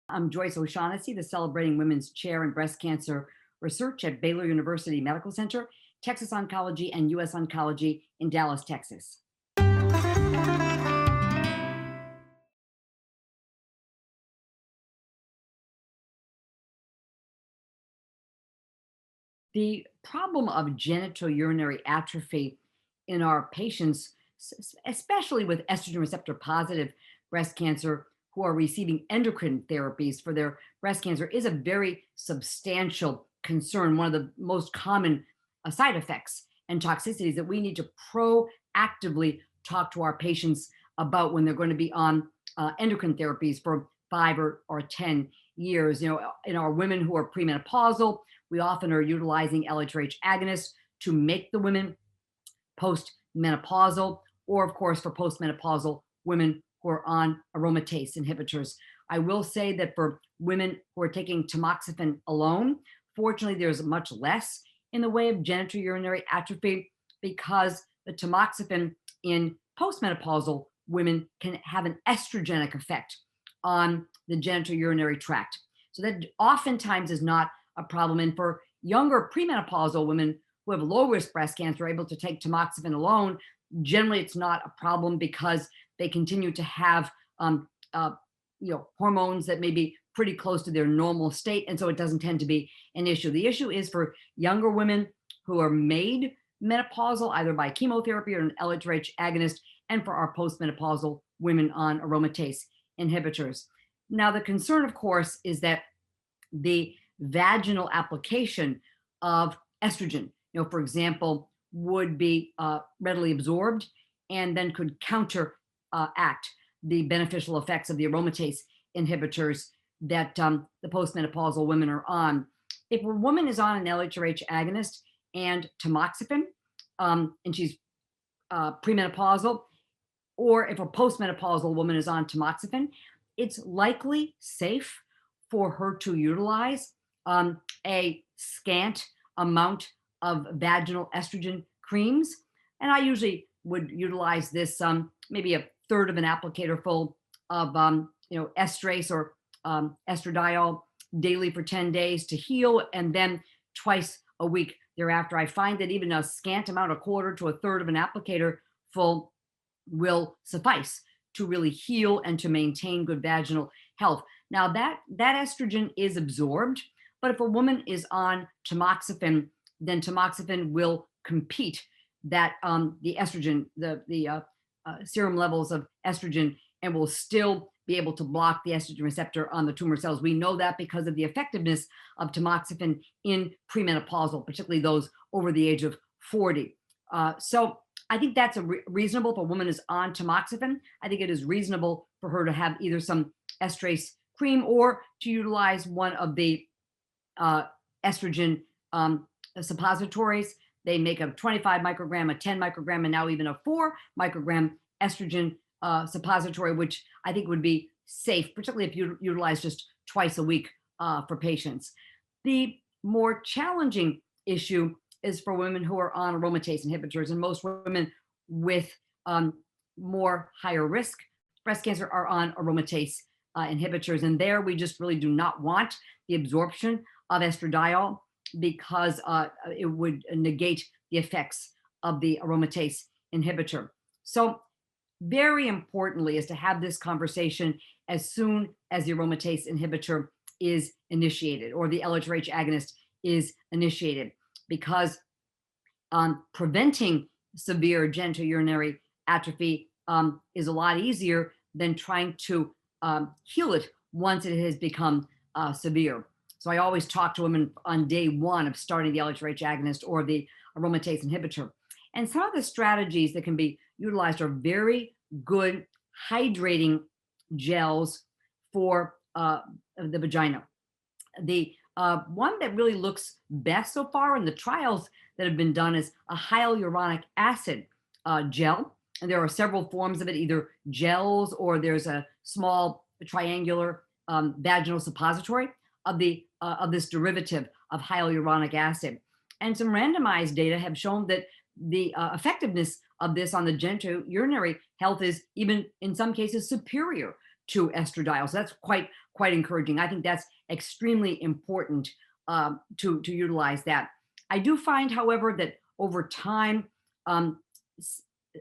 I'm Joyce O'Shaughnessy, the Celebrating Women's Chair in Breast Cancer Research at Baylor University Medical Center, Texas Oncology, and U.S. Oncology in Dallas, Texas. The problem of genitourinary atrophy in our patients, especially with estrogen receptor positive breast cancer who are receiving endocrine therapies for their breast cancer, is a very substantial concern. One of the most common side effects and toxicities that we need to proactively talk to our patients about when they're going to be on endocrine therapies for 5 or 10 years. In our women who are premenopausal, we often are utilizing LHRH agonists to make the women postmenopausal, or of course for postmenopausal women who are on aromatase inhibitors. I will say that for women who are taking tamoxifen alone, fortunately there's much less in the way of genitourinary atrophy, because the tamoxifen in postmenopausal women can have an estrogenic effect on the genitourinary tract. So that oftentimes is not a problem. And for younger premenopausal women who have low risk breast cancer are able to take tamoxifen alone, generally it's not a problem because they continue to have hormones that may be pretty close to their normal state, and so it doesn't tend to be an issue. The issue is for younger women who are made menopausal either by chemotherapy or an LHRH agonist, and for our postmenopausal women on aromatase inhibitors. Now, the concern, of course, is that the vaginal application of estrogen, for example, would be readily absorbed and then could counteract the beneficial effects of the aromatase inhibitors that the postmenopausal women are on. If a woman is on an LHRH agonist and tamoxifen, and she's premenopausal, or if a postmenopausal woman is on tamoxifen, it's likely safe for her to utilize a scant amount of vaginal estrogen creams. And I usually would utilize this maybe a third of an applicator full of estrace or estradiol daily for 10 days to heal, and then twice a week thereafter. I find that even a scant amount, a quarter to a third of an applicator full, will suffice to really heal and to maintain good vaginal health. Now that estrogen is absorbed, but if a woman is on tamoxifen, then tamoxifen will compete that the estrogen, the serum levels of estrogen, and will still be able to block the estrogen receptor on the tumor cells. We know that because of the effectiveness of tamoxifen in premenopausal, particularly those over the age of 40. So I think that's reasonable. If a woman is on tamoxifen, I think it is reasonable for her to have either some estrace cream or to utilize one of the estrogen suppositories. They make a 25 microgram, a 10 microgram, and now even a 4 microgram estrogen suppository, which I think would be safe, particularly if you utilize just twice a week for patients. The more challenging issue is for women who are on aromatase inhibitors, and most women with more higher risk breast cancer are on aromatase inhibitors. And there we just really do not want the absorption of estradiol, because it would negate the effects of the aromatase inhibitor. So very importantly is to have this conversation as soon as the aromatase inhibitor is initiated or the LHRH agonist is initiated, because preventing severe genitourinary atrophy is a lot easier than trying to heal it once it has become severe. So I always talk to women on day one of starting the LHRH agonist or the aromatase inhibitor. And some of the strategies that can be utilized are very good hydrating gels for the vagina. The one that really looks best so far in the trials that have been done is a hyaluronic acid gel. And there are several forms of it, either gels or there's a small triangular vaginal suppository of this derivative of hyaluronic acid. And some randomized data have shown that the effectiveness of this on the genitourinary health is even in some cases superior to estradiol. So that's quite encouraging. I think that's extremely important to utilize that. I do find, however, that over time, um,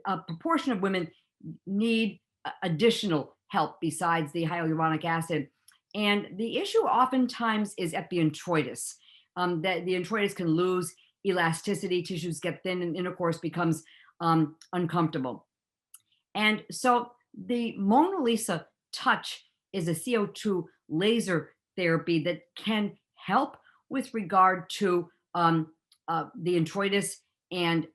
a proportion of women need additional help besides the hyaluronic acid. And the issue oftentimes is at the introitus, that the introitus can lose elasticity, tissues get thin, and intercourse becomes uncomfortable. And so the Mona Lisa Touch is a CO2 laser therapy that can help with regard to the introitus and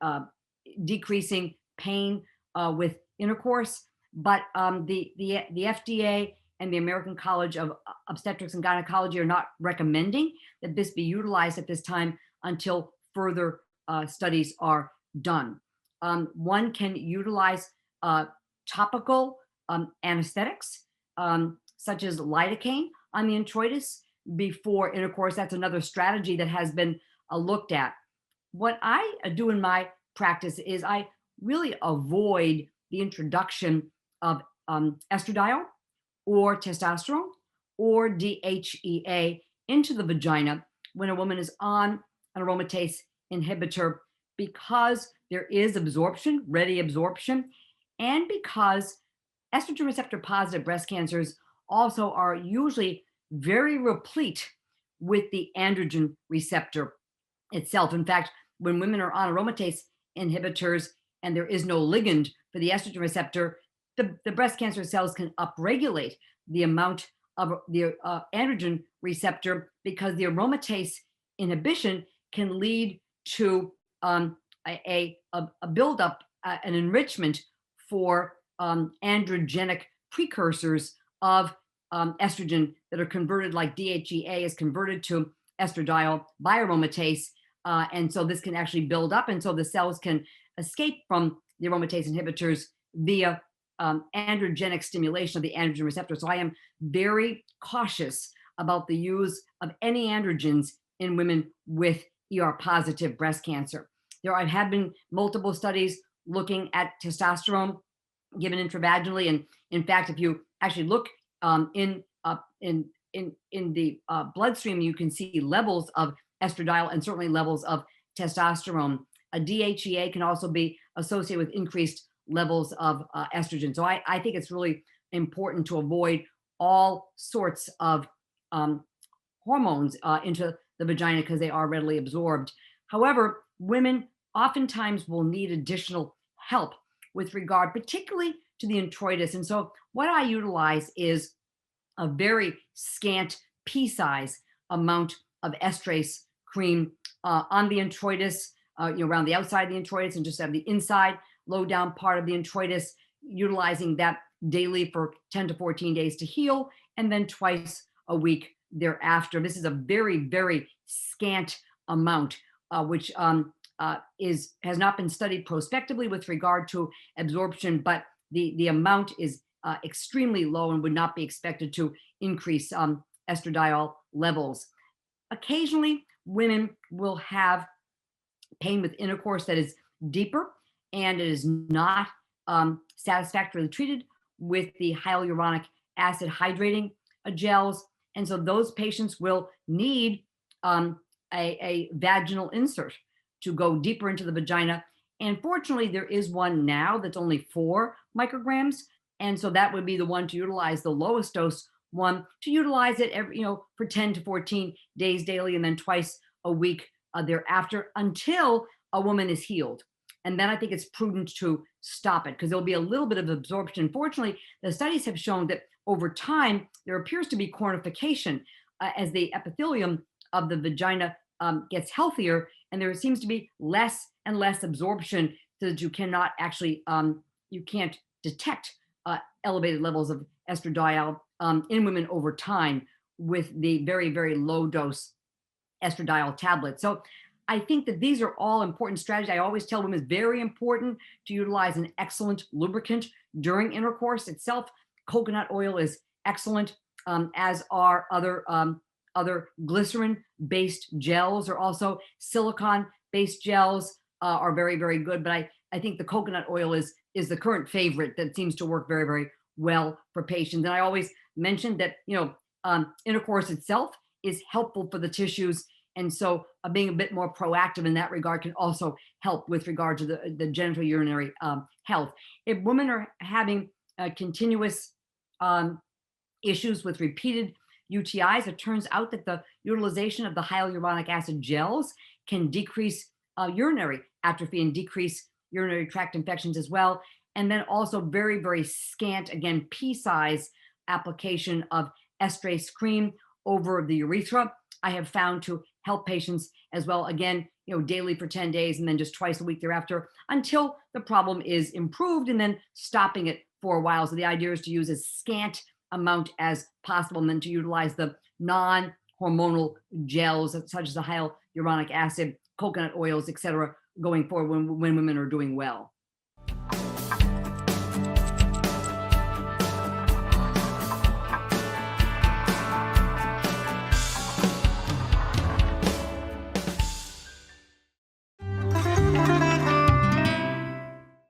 decreasing pain with intercourse. But the FDA and the American College of Obstetrics and Gynecology are not recommending that this be utilized at this time until further studies are done. One can utilize topical anesthetics, such as lidocaine on the introitus before intercourse. That's another strategy that has been looked at. What I do in my practice is I really avoid the introduction of estradiol or testosterone or DHEA into the vagina when a woman is on an aromatase inhibitor, because there is absorption, ready absorption, and because estrogen receptor positive breast cancers also are usually very replete with the androgen receptor itself. In fact, when women are on aromatase inhibitors and there is no ligand for the estrogen receptor, the breast cancer cells can upregulate the amount of the androgen receptor, because the aromatase inhibition can lead to a buildup, an enrichment for androgenic precursors of estrogen that are converted, like DHEA is converted to estradiol by aromatase. And so this can actually build up, and so the cells can escape from the aromatase inhibitors via androgenic stimulation of the androgen receptor. So I am very cautious about the use of any androgens in women with ER positive breast cancer. There have been multiple studies looking at testosterone given intravaginally, and in fact, if you actually look in the bloodstream, you can see levels of estradiol and certainly levels of testosterone. A DHEA can also be associated with increased levels of estrogen. So I think it's really important to avoid all sorts of hormones into the vagina, because they are readily absorbed. However, women oftentimes will need additional help with regard particularly to the introitus. And so what I utilize is a very scant pea-size amount of estrase cream on the introitus, around the outside of the introitus, and just have the inside low down part of the introitus, utilizing that daily for 10 to 14 days to heal, and then twice a week thereafter. This is a very, very scant amount, which has not been studied prospectively with regard to absorption, but the amount is extremely low and would not be expected to increase estradiol levels. Occasionally, women will have pain with intercourse that is deeper, and it is not satisfactorily treated with the hyaluronic acid hydrating gels. And so those patients will need a vaginal insert to go deeper into the vagina. And fortunately, there is one now that's only 4 micrograms. And so that would be the one to utilize, the lowest dose one, to utilize it every, for 10 to 14 days daily, and then twice a week thereafter, until a woman is healed. And then I think it's prudent to stop it, because there'll be a little bit of absorption. Fortunately, the studies have shown that over time, there appears to be cornification as the epithelium of the vagina gets healthier, and there seems to be less and less absorption, so that you cannot actually, you can't detect elevated levels of estradiol in women over time with the very, very low dose estradiol tablets. So I think that these are all important strategies. I always tell women it's very important to utilize an excellent lubricant during intercourse itself. Coconut oil is excellent, as are other glycerin-based gels, or also silicone-based gels are very, very good. But I think the coconut oil is the current favorite that seems to work very, very well for patients. And I always mention that, intercourse itself is helpful for the tissues. And so being a bit more proactive in that regard can also help with regard to the genital urinary health. If women are having continuous um, issues with repeated UTIs, it turns out that the utilization of the hyaluronic acid gels can decrease urinary atrophy and decrease urinary tract infections as well. And then also very, very scant, again, pea size application of estrase cream over the urethra, I have found to help patients as well. Again, daily for 10 days and then just twice a week thereafter until the problem is improved and then stopping it for a while. So the idea is to use as scant amount as possible and then to utilize the non-hormonal gels such as the hyaluronic acid, coconut oils, etc., going forward when women are doing well.